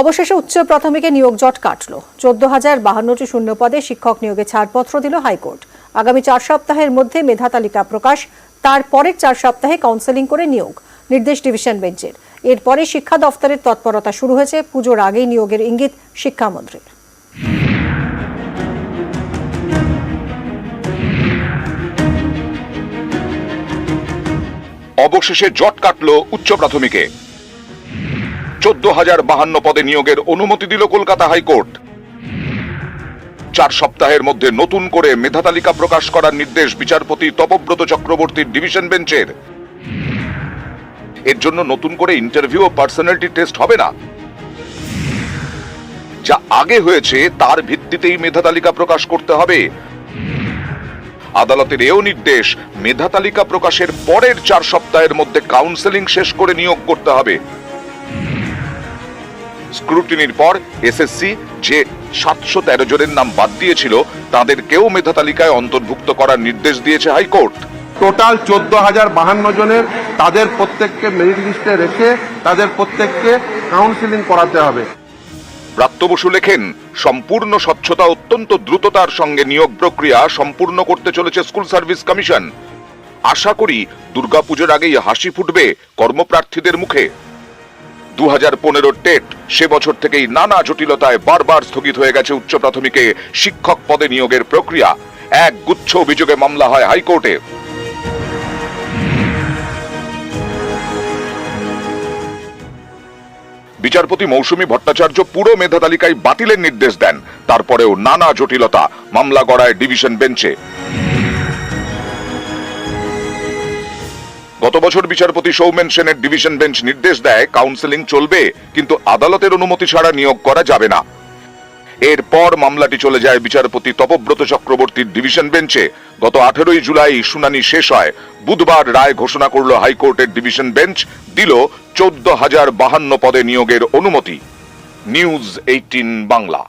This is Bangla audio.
অবশেষে উচ্চ প্রাথমিকে নিয়োগ জট কাটল। 14,052টি শূন্য পদে শিক্ষক নিয়োগে ছাড়পত্র দিল হাইকোর্ট। আগামী 4 সপ্তাহের মধ্যে মেধা তালিকা প্রকাশ, তার পরের 4 সপ্তাহে কাউন্সেলিং করে নিয়োগ, নির্দেশ ডিভিশন বেঞ্চের। এরপরে শিক্ষা দফতরের তৎপরতা শুরু হয়েছে। পুজোর আগেই নিয়োগের ইঙ্গিত শিক্ষামন্ত্রীর। অবশেষে জট কাটল উচ্চ প্রাথমিকে। 14,052 পদে নিয়োগের অনুমতি দিল কলকাতা হাইকোর্ট। 4 সপ্তাহের মধ্যে নতুন করে মেধা তালিকা প্রকাশ করার নির্দেশ বিচারপতি তপব্রত চক্রবর্তীর ডিভিশন বেঞ্চের। এর জন্য নতুন করে ইন্টারভিউ ও পার্সোনালিটি টেস্ট হবে না। যা আগে হয়েছে তার ভিত্তিতেই মেধা তালিকা প্রকাশ করতে হবে। আদালতের এও নির্দেশ, মেধা তালিকা প্রকাশের পরের 4 সপ্তাহের মধ্যে কাউন্সেলিং শেষ করে নিয়োগ করতে হবে। স্ক্রুটিনির পর এসএসসি যে 713 জনের নাম বাদ দিয়েছিল, তাদেরকেও মেধা তালিকায় অন্তর্ভুক্ত করার নির্দেশ দিয়েছে হাইকোর্ট। টোটাল 14,052 জনের তাদের প্রত্যেককে মেরিট লিস্টে রেখে তাদের প্রত্যেককে কাউন্সেলিং করাতে হবে। ব্রাত্য বসু লেখেন, সম্পূর্ণ স্বচ্ছতা অত্যন্ত দ্রুততার সঙ্গে নিয়োগ প্রক্রিয়া সম্পূর্ণ করতে চলেছে স্কুল সার্ভিস কমিশন। আশা করি দুর্গাপুজোর আগেই হাসি ফুটবে কর্মপ্রার্থীদের মুখে। 2015 টেট, সে বছর থেকেই নানা জটিলতায় বারবার স্থগিত হয়ে গেছে উচ্চ প্রাথমিকে শিক্ষক পদে নিয়োগের প্রক্রিয়া। এক গুচ্ছ অভিযোগে মামলা হয় হাইকোর্টে। বিচারপতি মৌসুমী ভট্টাচার্য পুরো মেধা তালিকায় বাতিলের নির্দেশ দেন। তারপরেও নানা জটিলতা, মামলা গড়ায় ডিভিশন বেঞ্চে। গত বছর বিচারপতি সৌমেন সেনের ডিভিশন বেঞ্চ নির্দেশ দেয় কাউন্সেলিং চলবে, কিন্তু আদালতের অনুমতি ছাড়া নিয়োগ করা যাবে না। এরপর মামলাটি চলে যায় বিচারপতি তপব্রত চক্রবর্তীর ডিভিশন বেঞ্চে। গত 18 জুলাই শুনানি শেষ হয়। বুধবার রায় ঘোষণা করল হাইকোর্টের ডিভিশন বেঞ্চ, দিল 14,052 পদে নিয়োগের অনুমতি। নিউজ 18 বাংলা।